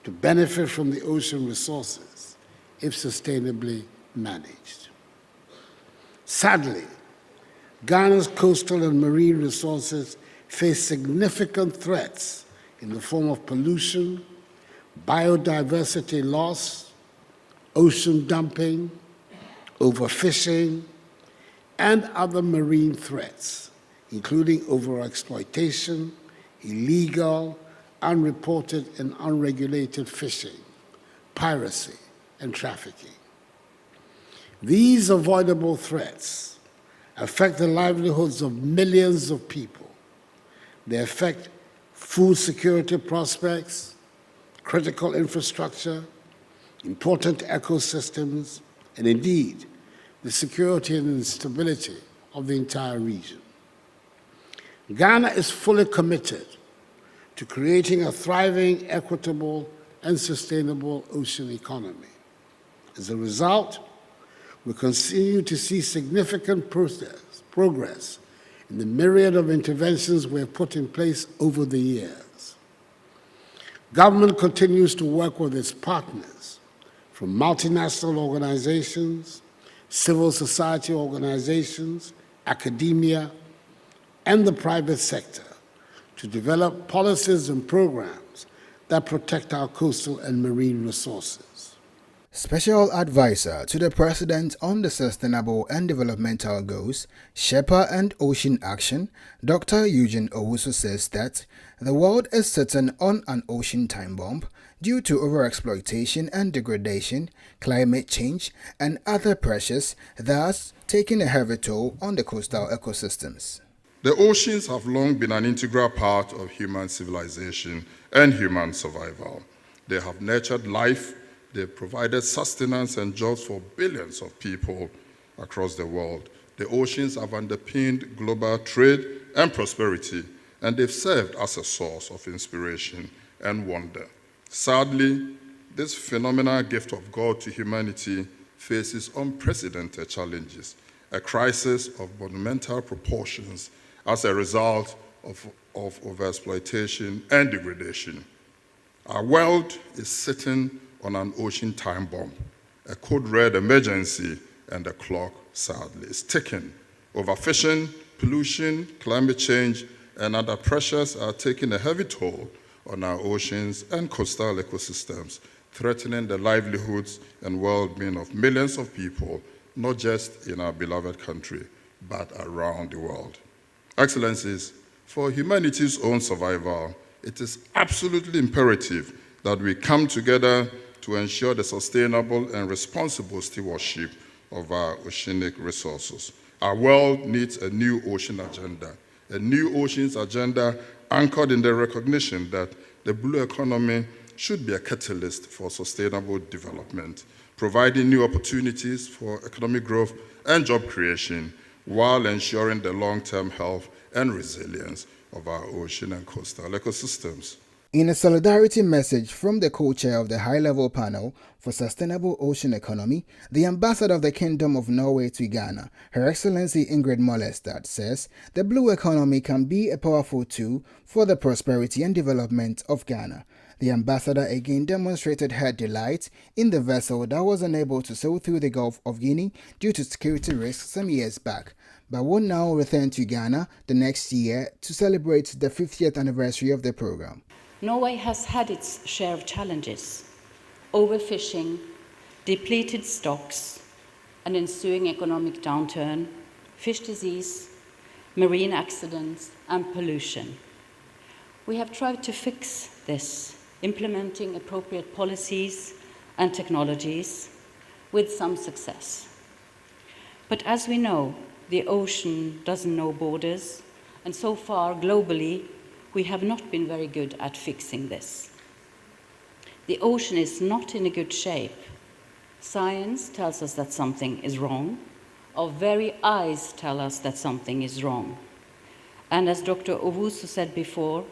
to benefit from the ocean resources if sustainably managed. Sadly, Ghana's coastal and marine resources face significant threats in the form of pollution, biodiversity loss, ocean dumping, overfishing, and other marine threats, including overexploitation, illegal, unreported, and unregulated fishing, piracy, and trafficking. These avoidable threats affect the livelihoods of millions of people. They affect food security prospects, critical infrastructure, important ecosystems, and indeed, the security and stability of the entire region. Ghana is fully committed to creating a thriving, equitable, and sustainable ocean economy. As a result, we continue to see significant progress in the myriad of interventions we have put in place over the years. Government continues to work with its partners, from multinational organizations, civil society organizations, academia, and the private sector, to develop policies and programs that protect our coastal and marine resources. Special Advisor to the President on the Sustainable and Developmental Goals, Shepherd and Ocean Action, Dr. Eugene Owusu says that the world is sitting on an ocean time bomb due to overexploitation and degradation, climate change, and other pressures, thus taking a heavy toll on the coastal ecosystems. The oceans have long been an integral part of human civilization and human survival. They have nurtured life. They've provided sustenance and jobs for billions of people across the world. The oceans have underpinned global trade and prosperity, and they've served as a source of inspiration and wonder. Sadly, this phenomenal gift of God to humanity faces unprecedented challenges, a crisis of monumental proportions as a result of overexploitation and degradation. Our world is sitting on an ocean time bomb, a code red emergency, and the clock, sadly, is ticking. Overfishing, pollution, climate change, and other pressures are taking a heavy toll on our oceans and coastal ecosystems, threatening the livelihoods and well-being of millions of people, not just in our beloved country, but around the world. Excellencies, for humanity's own survival, it is absolutely imperative that we come together to ensure the sustainable and responsible stewardship of our oceanic resources. Our world needs a new ocean agenda, a new oceans agenda anchored in the recognition that the blue economy should be a catalyst for sustainable development, providing new opportunities for economic growth and job creation, while ensuring the long-term health and resilience of our ocean and coastal ecosystems. In a solidarity message from the co-chair of the high-level panel for sustainable ocean economy, the ambassador of the Kingdom of Norway to Ghana, Her Excellency Ingrid Mollestad, says the blue economy can be a powerful tool for the prosperity and development of Ghana. The ambassador again demonstrated her delight in the vessel that was unable to sail through the Gulf of Guinea due to security risks some years back, but will now return to Ghana the next year to celebrate the 50th anniversary of the program. Norway has had its share of challenges: overfishing, depleted stocks, an ensuing economic downturn, fish disease, marine accidents, and pollution. We have tried to fix this, implementing appropriate policies and technologies with some success. But as we know, the ocean doesn't know borders, and so far, globally, we have not been very good at fixing this. The ocean is not in a good shape. Science tells us that something is wrong. Our very eyes tell us that something is wrong. And as Dr. Owusu said before,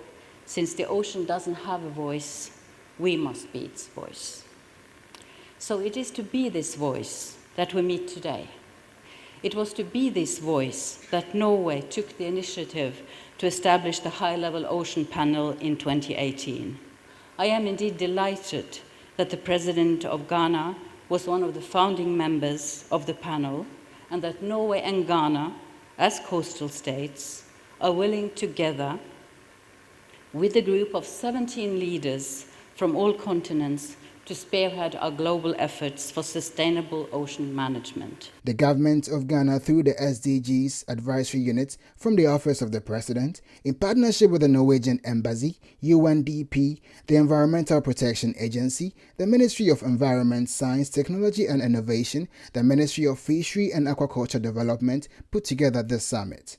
since the ocean doesn't have a voice, we must be its voice. So it is to be this voice that we meet today. It was to be this voice that Norway took the initiative to establish the high-level ocean panel in 2018. I am indeed delighted that the President of Ghana was one of the founding members of the panel, and that Norway and Ghana, as coastal states, are willing together with a group of 17 leaders from all continents to spearhead our global efforts for sustainable ocean management. The government of Ghana, through the SDGs Advisory Unit from the Office of the President, in partnership with the Norwegian Embassy, UNDP, the Environmental Protection Agency, the Ministry of Environment, Science, Technology and Innovation, the Ministry of Fishery and Aquaculture Development, put together this summit.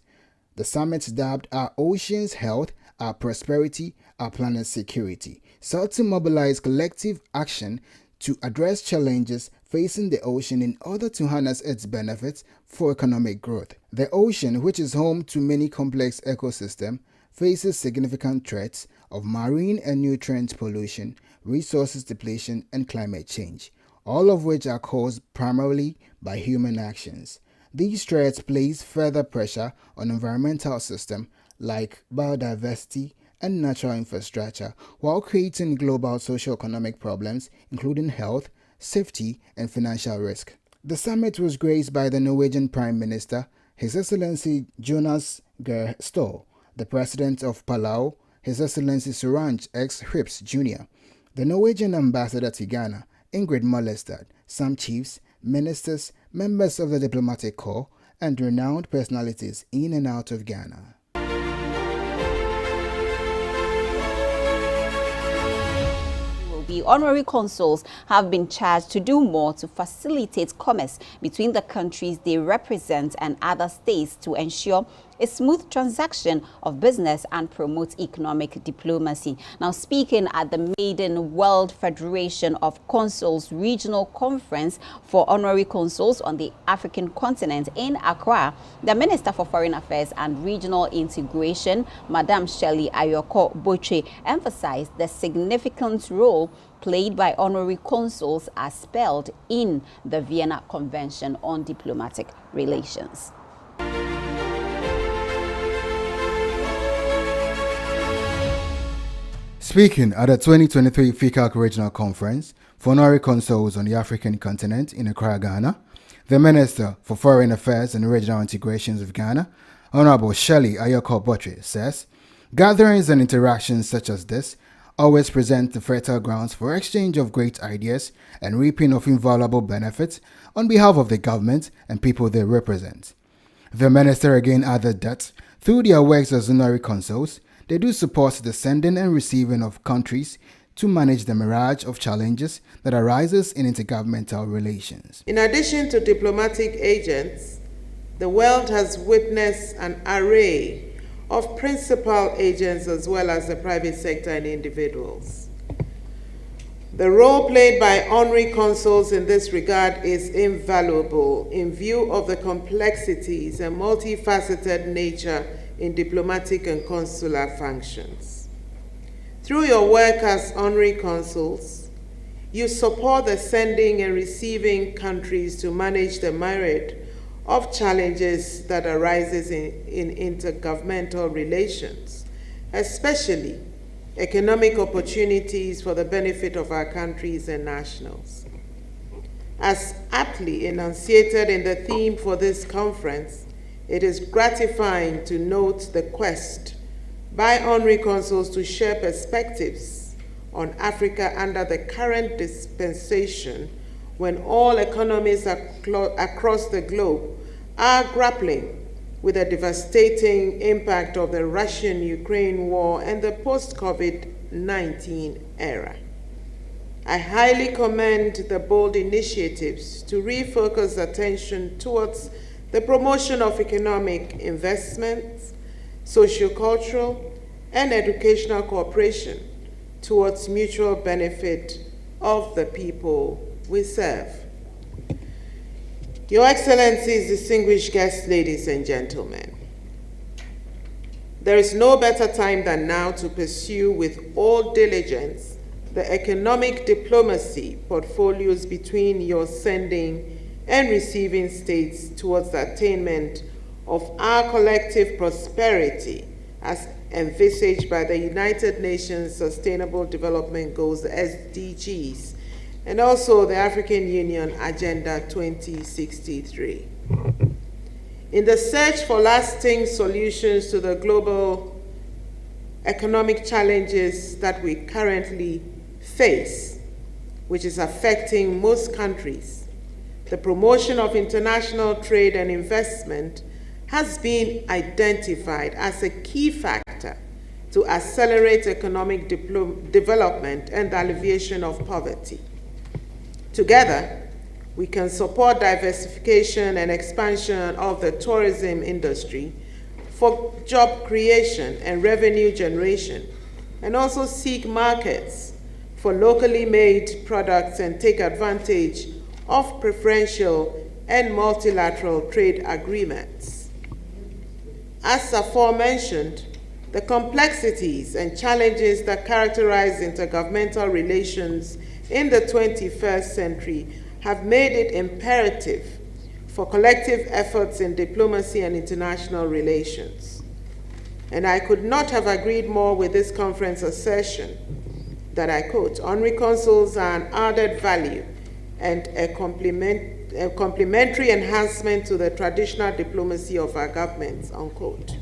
The summit, dubbed Our Oceans Health, Our Prosperity, Our Planet Security, sought to mobilize collective action to address challenges facing the ocean in order to harness its benefits for economic growth. The ocean, which is home to many complex ecosystems, faces significant threats of marine and nutrient pollution, resources depletion, and climate change, all of which are caused primarily by human actions. These threats place further pressure on environmental systems like biodiversity and natural infrastructure, while creating global socio-economic problems, including health, safety, and financial risk. The summit was graced by the Norwegian Prime Minister, His Excellency Jonas Gahr Store, the President of Palau, His Excellency Sorange X. Hrips Jr., the Norwegian Ambassador to Ghana, Ingrid Mollestad, some chiefs, ministers, members of the diplomatic corps, and renowned personalities in and out of Ghana. The honorary consuls have been charged to do more to facilitate commerce between the countries they represent and other states to ensure a smooth transaction of business and promote economic diplomacy. Now, speaking at the maiden World Federation of Consuls Regional Conference for Honorary Consuls on the African continent in Accra, the Minister for Foreign Affairs and Regional Integration, Madam Shirley Ayoko Boche, emphasized the significant role played by honorary consuls as spelled in the Vienna Convention on Diplomatic Relations. Speaking at the 2023 FICAC Regional Conference for Honorary Consuls on the African continent in Accra, Ghana, the Minister for Foreign Affairs and Regional Integrations of Ghana, Honorable Shirley Ayoko Boche, says, gatherings and interactions such as this always present the fertile grounds for exchange of great ideas and reaping of invaluable benefits on behalf of the government and people they represent. The Minister again added that, through their works as honorary consuls, they do support the sending and receiving of countries to manage the mirage of challenges that arises in intergovernmental relations. In addition to diplomatic agents, the world has witnessed an array of principal agents as well as the private sector and individuals. The role played by honorary consuls in this regard is invaluable in view of the complexities and multifaceted nature in diplomatic and consular functions. Through your work as honorary consuls, you support the sending and receiving countries to manage the myriad of challenges that arises in intergovernmental relations, especially economic opportunities for the benefit of our countries and nationals. As aptly enunciated in the theme for this conference, it is gratifying to note the quest by honorary consuls to share perspectives on Africa under the current dispensation when all economies across the globe are grappling with the devastating impact of the Russian-Ukraine war and the post-COVID-19 era. I highly commend the bold initiatives to refocus attention towards the promotion of economic investments, socio-cultural, and educational cooperation towards mutual benefit of the people we serve. Your Excellencies, distinguished guests, ladies and gentlemen, there is no better time than now to pursue with all diligence the economic diplomacy portfolios between your sending and receiving states towards the attainment of our collective prosperity as envisaged by the United Nations Sustainable Development Goals, the SDGs, and also the African Union Agenda 2063. In the search for lasting solutions to the global economic challenges that we currently face, which is affecting most countries, the promotion of international trade and investment has been identified as a key factor to accelerate economic development and the alleviation of poverty. Together, we can support diversification and expansion of the tourism industry for job creation and revenue generation, and also seek markets for locally made products and take advantage of preferential and multilateral trade agreements. As aforementioned, the complexities and challenges that characterize intergovernmental relations in the 21st century have made it imperative for collective efforts in diplomacy and international relations. And I could not have agreed more with this conference assertion that, I quote, "Honorary consuls are an added value and a complementary enhancement to the traditional diplomacy of our governments," unquote.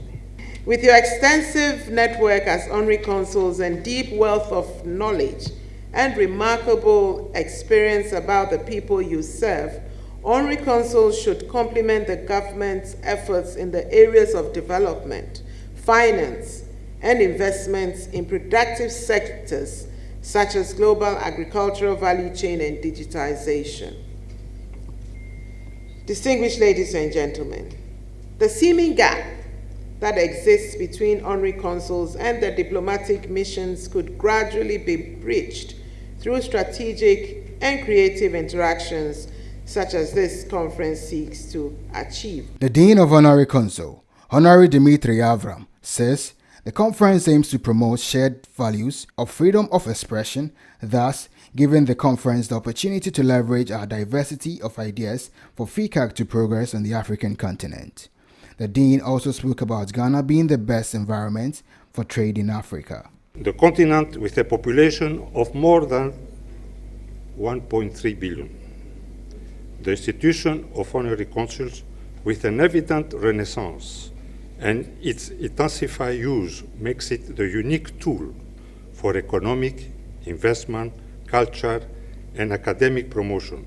With your extensive network as honorary consuls and deep wealth of knowledge and remarkable experience about the people you serve, honorary consuls should complement the government's efforts in the areas of development, finance, and investments in productive sectors such as global agricultural value chain and digitization. Distinguished ladies and gentlemen, the seeming gap that exists between honorary consuls and their diplomatic missions could gradually be bridged through strategic and creative interactions such as this conference seeks to achieve. The Dean of Honorary Consul, Honorary Dimitri Avram, says the conference aims to promote shared values of freedom of expression, thus giving the conference the opportunity to leverage our diversity of ideas for feedback to progress on the African continent. The Dean also spoke about Ghana being the best environment for trade in Africa. The continent with a population of more than 1.3 billion. The institution of honorary consuls with an evident renaissance and its intensified use makes it the unique tool for economic, investment, culture, and academic promotion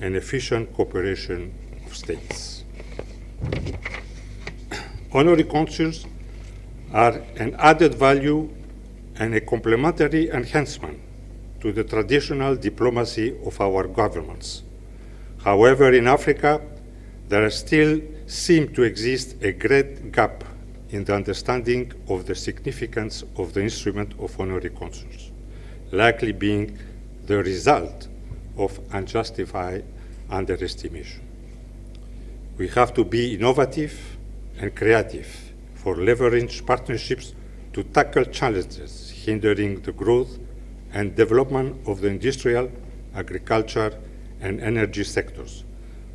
and efficient cooperation of states. Honorary consuls are an added value and a complementary enhancement to the traditional diplomacy of our governments. However, in Africa, there still seems to exist a great gap in the understanding of the significance of the instrument of honorary consuls, likely being the result of unjustified underestimation. We have to be innovative and creative for leverage partnerships to tackle challenges hindering the growth and development of the industrial, agriculture, and energy sectors,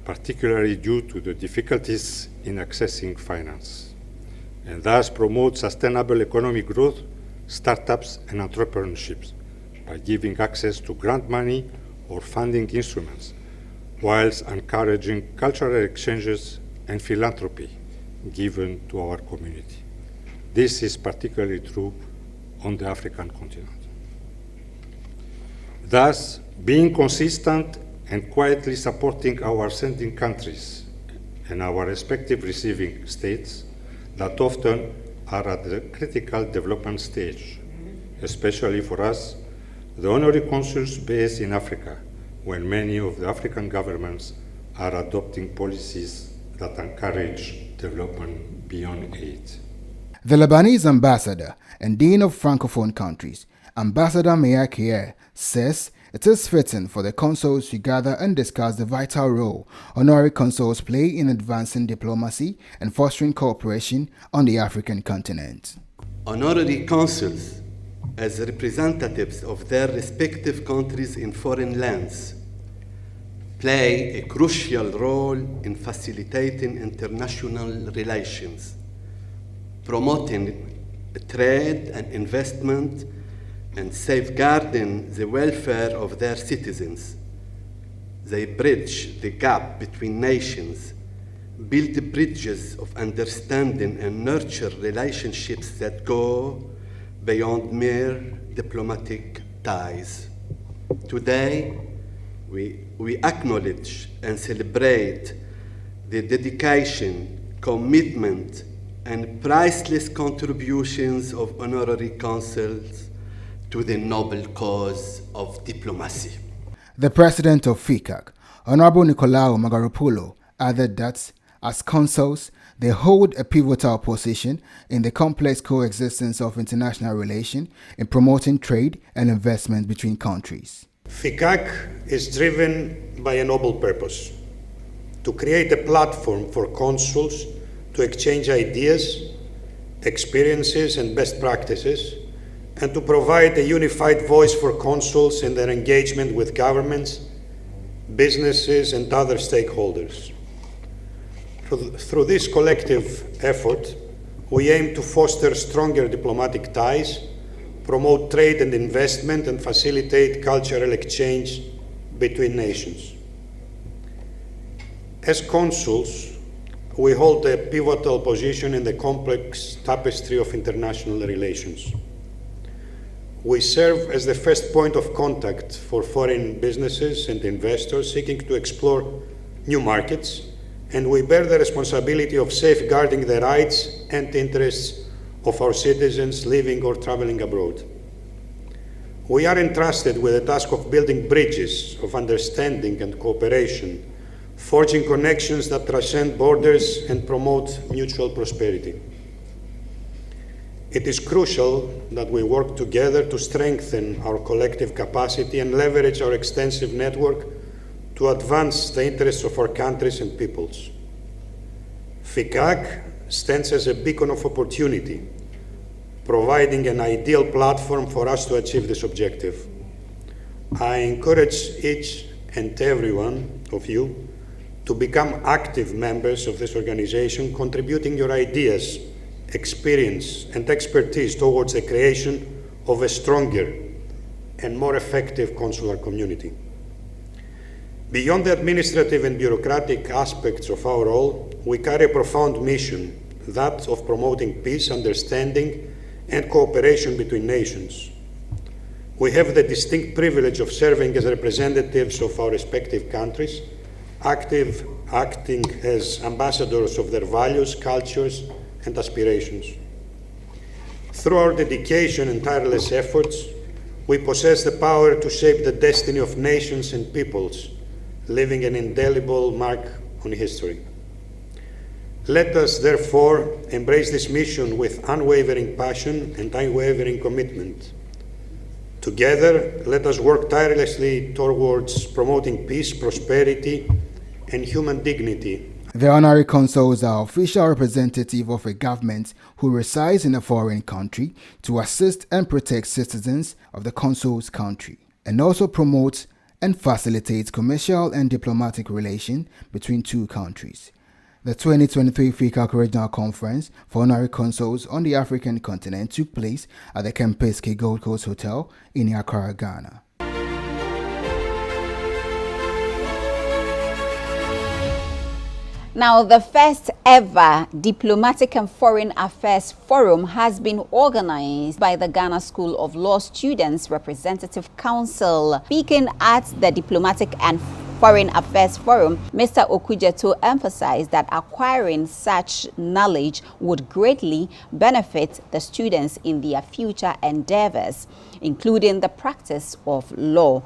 particularly due to the difficulties in accessing finance, and thus promote sustainable economic growth, startups, and entrepreneurships by giving access to grant money or funding instruments, whilst encouraging cultural exchanges and philanthropy given to our community. This is particularly true on the African continent. Thus, being consistent and quietly supporting our sending countries and our respective receiving states that often are at the critical development stage, especially for us, the honorary consuls based in Africa, when many of the African governments are adopting policies that encourage development beyond aid. The Lebanese ambassador and Dean of Francophone countries, Ambassador Meya Kier, says it is fitting for the consuls to gather and discuss the vital role honorary consuls play in advancing diplomacy and fostering cooperation on the African continent. Honorary consuls, as representatives of their respective countries in foreign lands, play a crucial role in facilitating international relations, promoting trade and investment, and safeguarding the welfare of their citizens. They bridge the gap between nations, build bridges of understanding, and nurture relationships that go beyond mere diplomatic ties. Today, we acknowledge and celebrate the dedication, commitment, and priceless contributions of honorary consuls to the noble cause of diplomacy. The president of FICAC, Honorable Nicolaou Magaropoulou, added that, as consuls, they hold a pivotal position in the complex coexistence of international relations in promoting trade and investment between countries. FICAC is driven by a noble purpose: to create a platform for consuls to exchange ideas, experiences, and best practices, and to provide a unified voice for consuls in their engagement with governments, businesses, and other stakeholders. Through this collective effort, we aim to foster stronger diplomatic ties, promote trade and investment, and facilitate cultural exchange between nations. As consuls, we hold a pivotal position in the complex tapestry of international relations. We serve as the first point of contact for foreign businesses and investors seeking to explore new markets, and we bear the responsibility of safeguarding the rights and interests of our citizens living or traveling abroad. We are entrusted with the task of building bridges of understanding and cooperation, forging connections that transcend borders and promote mutual prosperity. It is crucial that we work together to strengthen our collective capacity and leverage our extensive network to advance the interests of our countries and peoples. FICAC stands as a beacon of opportunity, providing an ideal platform for us to achieve this objective. I encourage each and every one of you to become active members of this organization, contributing your ideas, experience, and expertise towards the creation of a stronger and more effective consular community. Beyond the administrative and bureaucratic aspects of our role, we carry a profound mission, that of promoting peace, understanding, and cooperation between nations. We have the distinct privilege of serving as representatives of our respective countries, acting as ambassadors of their values, cultures, and aspirations. Through our dedication and tireless efforts, we possess the power to shape the destiny of nations and peoples, leaving an indelible mark on history. Let us, therefore, embrace this mission with unwavering passion and unwavering commitment. Together, let us work tirelessly towards promoting peace, prosperity, and human dignity. The honorary consuls are official representative of a government who resides in a foreign country to assist and protect citizens of the consul's country, and also promotes and facilitates commercial and diplomatic relations between two countries. The 2023 FICAC Regional Conference for Honorary Consuls on the African continent took place at the Kempinski Gold Coast Hotel in Accra, Ghana. Now, the first ever Diplomatic and Foreign Affairs Forum has been organized by the Ghana School of Law Students Representative Council. Speaking at the Diplomatic and Foreign Affairs Forum, Mr. Okujeto emphasized that acquiring such knowledge would greatly benefit the students in their future endeavors, including the practice of law.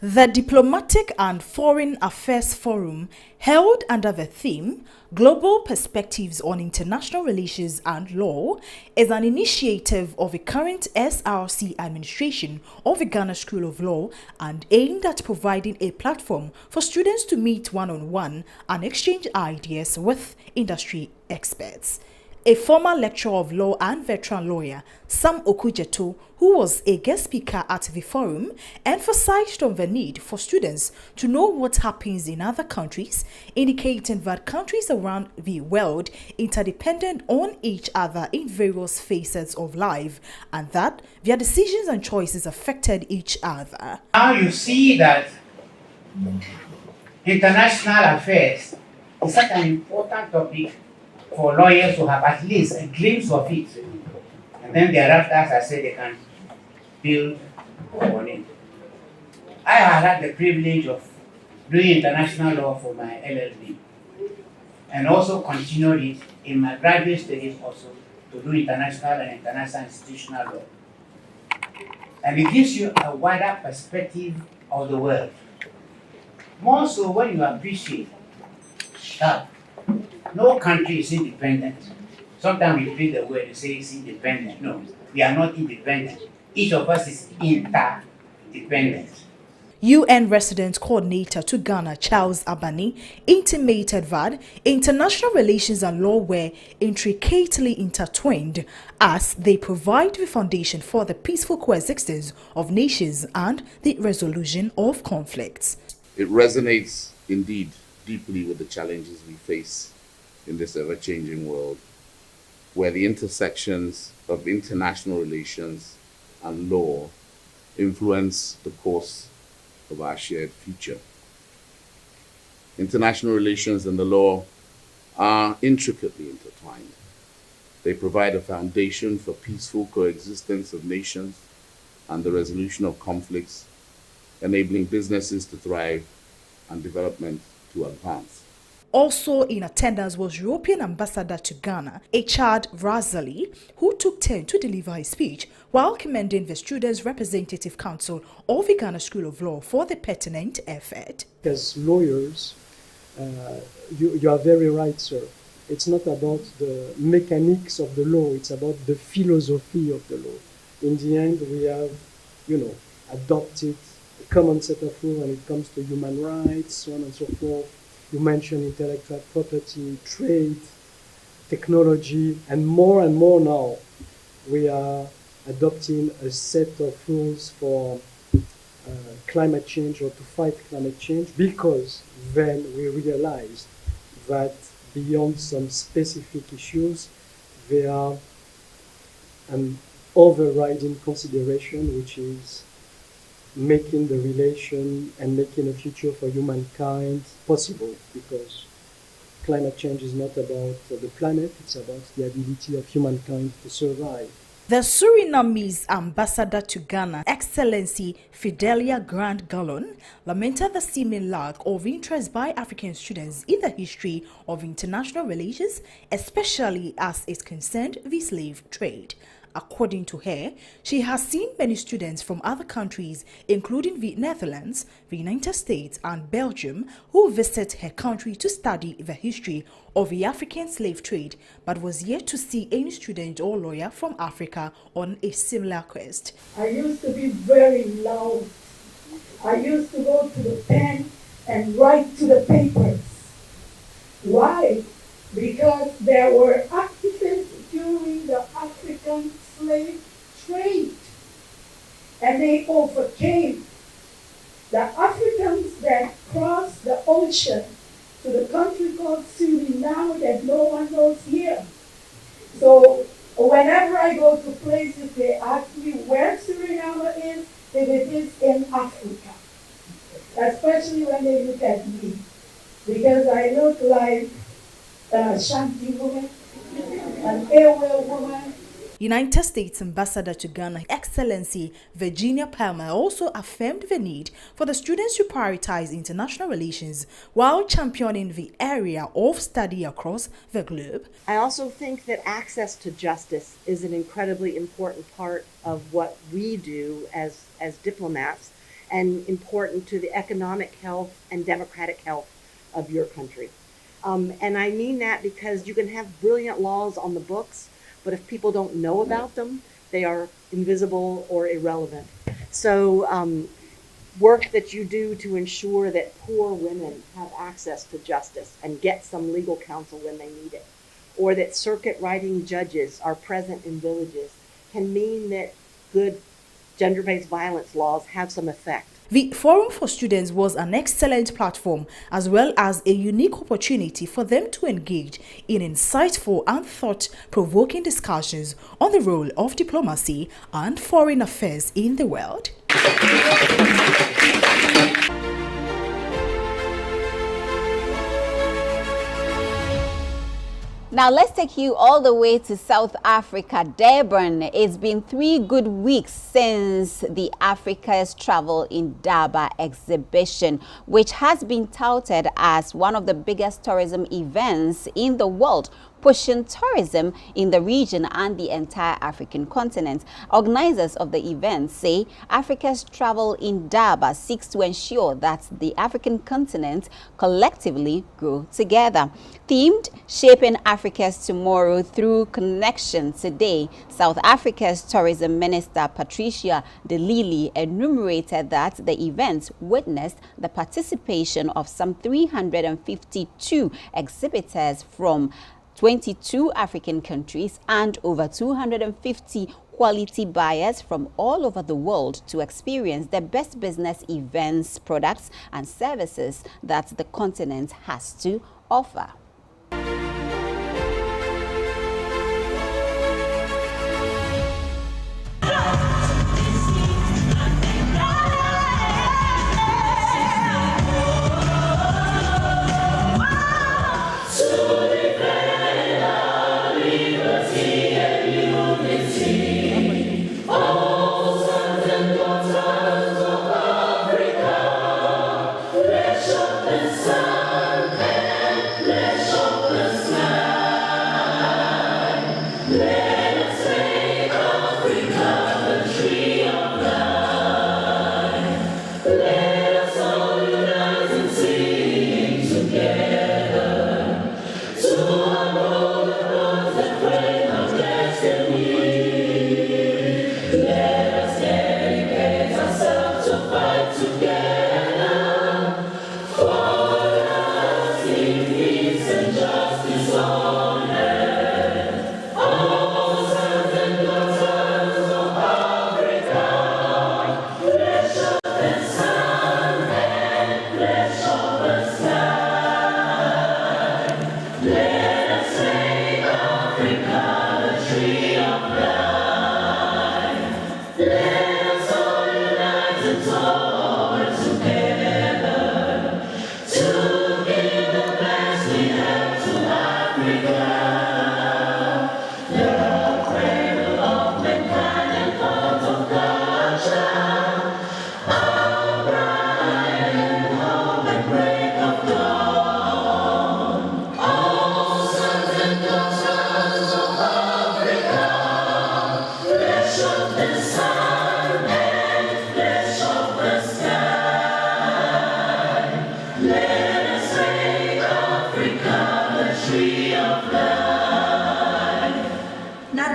The Diplomatic and Foreign Affairs Forum, held under the theme Global Perspectives on International Relations and Law, is an initiative of the current SRC administration of the Ghana School of Law and aimed at providing a platform for students to meet one-on-one and exchange ideas with industry experts. A former lecturer of law and veteran lawyer, Sam Okujeto, who was a guest speaker at the forum, emphasized on the need for students to know what happens in other countries, indicating that countries around the world interdependent on each other in various phases of life, and that their decisions and choices affected each other. Now you see that international affairs is such an important topic for lawyers to have at least a glimpse of it. And then thereafter, as I said, they can build on it. I have had the privilege of doing international law for my LLB and also continued it in my graduate studies also to do international and international institutional law. And it gives you a wider perspective of the world. More so when you appreciate that no country is independent. Sometimes we repeat the word and say it's independent. No, we are not independent. Each of us is interdependent. UN Resident Coordinator to Ghana, Charles Abani, intimated that international relations and law were intricately intertwined as they provide the foundation for the peaceful coexistence of nations and the resolution of conflicts. It resonates indeed deeply with the challenges we face in this ever-changing world, where the intersections of international relations and law influence the course of our shared future. International relations and the law are intricately intertwined. They provide a foundation for peaceful coexistence of nations and the resolution of conflicts, enabling businesses to thrive and development to advance. Also in attendance was European Ambassador to Ghana, Echad Razali, who took turn to deliver a speech while commending the Students' Representative Council of the Ghana School of Law for the pertinent effort. As lawyers, you are very right, sir. It's not about the mechanics of the law, it's about the philosophy of the law. In the end, we have, adopted a common set of rules when it comes to human rights, so on and so forth. You mentioned intellectual property, trade, technology, and more now we are adopting a set of rules for climate change or to fight climate change, because then we realized that beyond some specific issues, there are an overriding consideration, which is making the relation and making a future for humankind possible, because climate change is not about the planet, it's about the ability of humankind to survive. The Surinamese ambassador to Ghana, Excellency Fidelia Grant Gallon, lamented the seeming lack of interest by African students in the history of international relations, especially as it concerned the slave trade. According to her, she has seen many students from other countries, including the Netherlands, the United States, and Belgium, who visit her country to study the history of the African slave trade, but was yet to see any student or lawyer from Africa on a similar quest. I used to be very loud. I used to go to the pen and write to the papers. Why? Because there were activists during the African slave trade, and they overcame the Africans that crossed the ocean to the country called Suriname that no one knows here. So whenever I go to places, they ask me where Suriname is, if it is in Africa, especially when they look at me, because I look like a Shanti woman, an Ewe woman. United States Ambassador to Ghana, Excellency Virginia Palmer, also affirmed the need for the students to prioritize international relations while championing the area of study across the globe. I also think that access to justice is an incredibly important part of what we do as diplomats, and important to the economic health and democratic health of your country. And I mean that because you can have brilliant laws on the books, but if people don't know about them, they are invisible or irrelevant. So work that you do to ensure that poor women have access to justice and get some legal counsel when they need it, or that circuit riding judges are present in villages can mean that good gender-based violence laws have some effect. The Forum for Students was an excellent platform as well as a unique opportunity for them to engage in insightful and thought-provoking discussions on the role of diplomacy and foreign affairs in the world. Now let's take you all the way to South Africa, Durban. It's been 3 good weeks since the Africa's Travel INDABA exhibition, which has been touted as one of the biggest tourism events in the world, pushing tourism in the region and the entire African continent. Organizers of the event say Africa's Travel INDABA seeks to ensure that the African continent collectively grow together. Themed Shaping Africa's Tomorrow Through Connection today, South Africa's Tourism Minister Patricia de Lille enumerated that the event witnessed the participation of some 352 exhibitors from 22 African countries and over 250 quality buyers from all over the world to experience the best business events, products and services that the continent has to offer.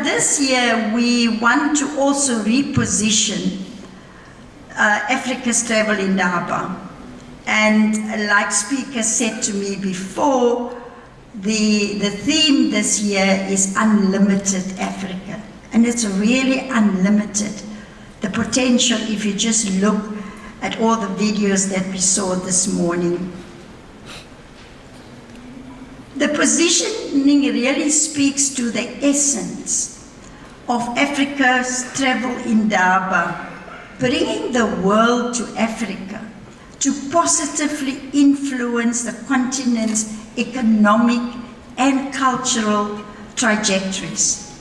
This year, we want to also reposition Africa's Travel INDABA. And like speakers said to me before, the theme this year is Unlimited Africa. And it's really unlimited. The potential, if you just look at all the videos that we saw this morning. The positioning really speaks to the essence of Africa's Travel INDABA, bringing the world to Africa to positively influence the continent's economic and cultural trajectories.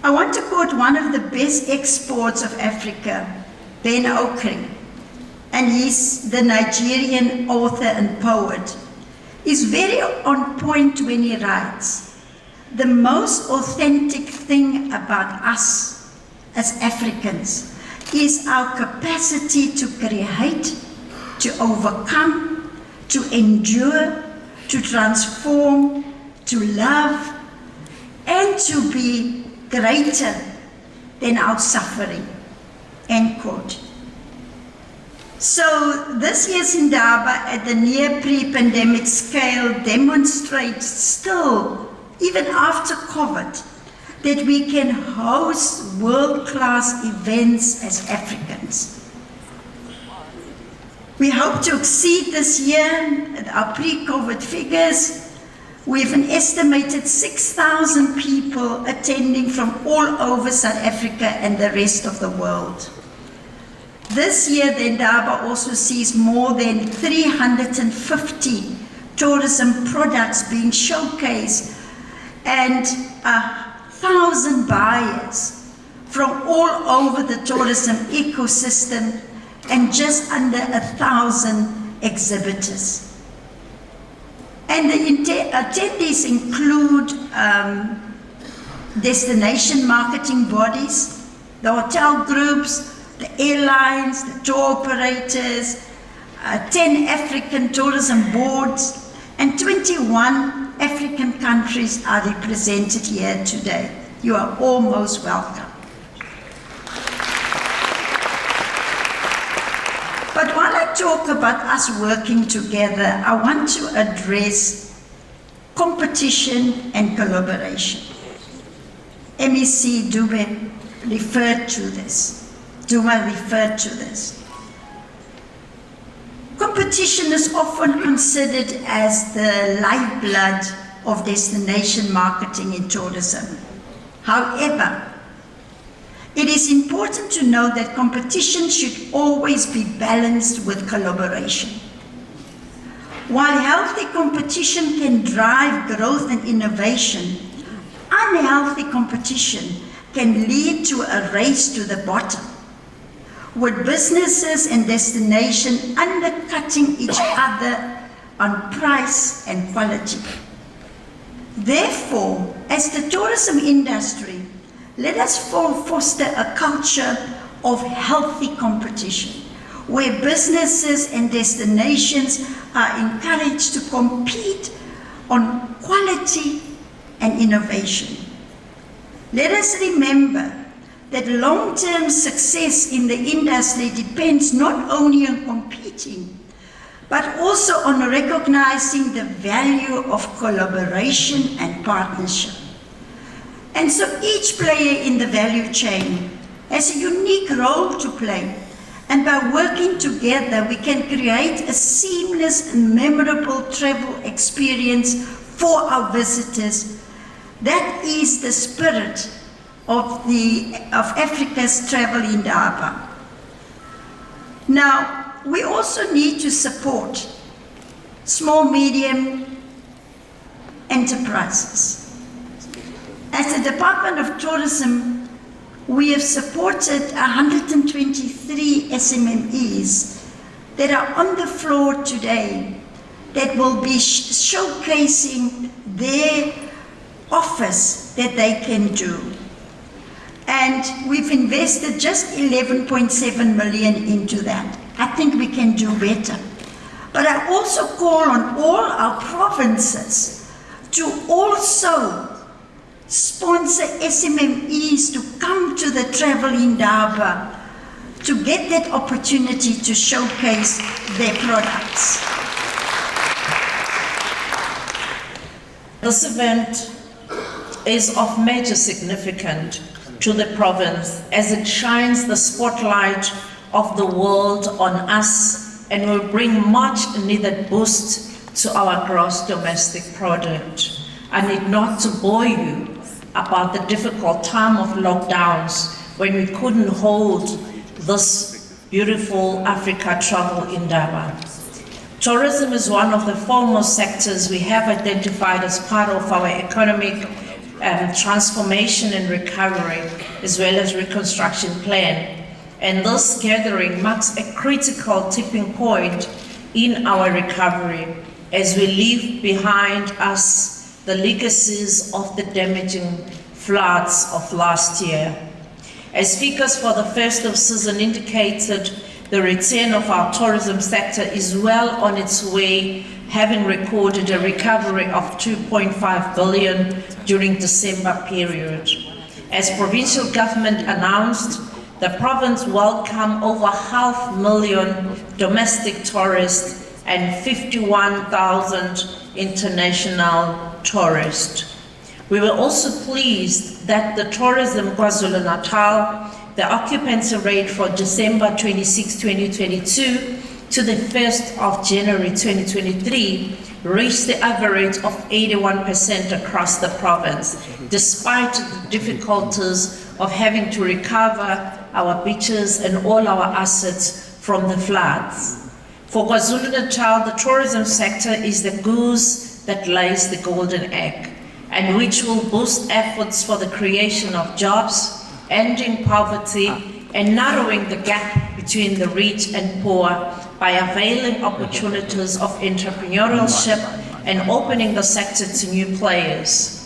I want to quote one of the best exports of Africa, Ben Okri, and he's the Nigerian author and poet. Is very on point when he writes, the most authentic thing about us as Africans is our capacity to create, to overcome, to endure, to transform, to love, and to be greater than our suffering, end quote. So this year's INDABA at the near pre-pandemic scale demonstrates still, even after COVID, that we can host world-class events as Africans. We hope to exceed this year our pre-COVID figures. We have an estimated 6,000 people attending from all over South Africa and the rest of the world. This year, the INDABA also sees more than 350 tourism products being showcased and 1,000 buyers from all over the tourism ecosystem and just under 1,000 exhibitors. And the attendees include destination marketing bodies, the hotel groups, the airlines, the tour operators, 10 African tourism boards, and 21 African countries are represented here today. You are all most welcome. But while I talk about us working together, I want to address competition and collaboration. MEC Dube referred to this. Competition is often considered as the lifeblood of destination marketing in tourism. However, it is important to note that competition should always be balanced with collaboration. While healthy competition can drive growth and innovation, unhealthy competition can lead to a race to the bottom, with businesses and destination undercutting each other on price and quality. Therefore, as the tourism industry, let us foster a culture of healthy competition, where businesses and destinations are encouraged to compete on quality and innovation. Let us remember that long-term success in the industry depends not only on competing, but also on recognizing the value of collaboration and partnership. And so each player in the value chain has a unique role to play, and by working together we can create a seamless and memorable travel experience for our visitors. That is the spirit of Africa's Travel INDABA. Now, we also need to support small, medium enterprises. As the Department of Tourism, we have supported 123 SMMEs that are on the floor today that will be showcasing their offers that they can do. And we've invested just 11.7 million into that. I think we can do better. But I also call on all our provinces to also sponsor SMMEs to come to the Travel INDABA to get that opportunity to showcase their products. This event is of major significance to the province as it shines the spotlight of the world on us and will bring much needed boost to our gross domestic product. I need not to bore you about the difficult time of lockdowns when we couldn't hold this beautiful Africa Travel INDABA. Tourism is one of the foremost sectors we have identified as part of our economic transformation and recovery, as well as reconstruction plan. And this gathering marks a critical tipping point in our recovery as we leave behind us the legacies of the damaging floods of last year. As speakers for the festive season indicated, the return of our tourism sector is well on its way, having recorded a recovery of 2.5 billion during December period. As provincial government announced, the province welcomed over 500,000 domestic tourists and 51,000 international tourists. We were also pleased that the tourism KwaZulu-Natal, the occupancy rate for December 26, 2022 to the 1st of January 2023 reached the average of 81% across the province, despite the difficulties of having to recover our beaches and all our assets from the floods. For KwaZulu-Natal, the tourism sector is the goose that lays the golden egg, and which will boost efforts for the creation of jobs, ending poverty, and narrowing the gap between the rich and poor by availing opportunities of entrepreneurship and opening the sector to new players.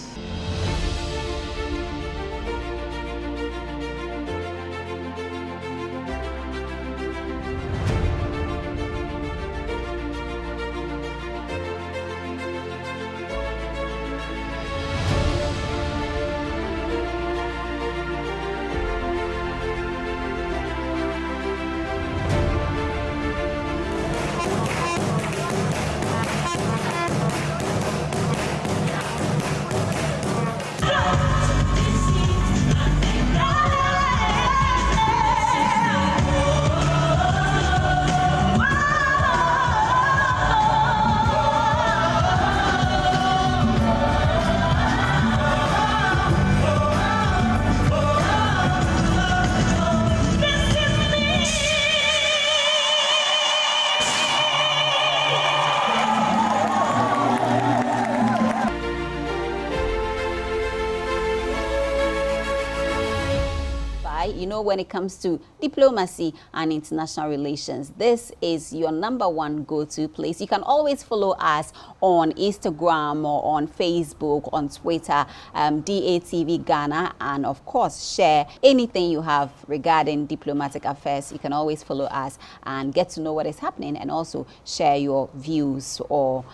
You know, when it comes to diplomacy and international relations, this is your #1 go-to place. You can always follow us on Instagram or on Facebook, on Twitter, DATV Ghana, and of course share anything you have regarding diplomatic affairs. You can always follow us and get to know what is happening, and also share your views or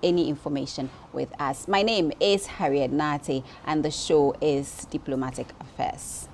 any information with us. My name is Harriet Nate, and the show is Diplomatic Affairs.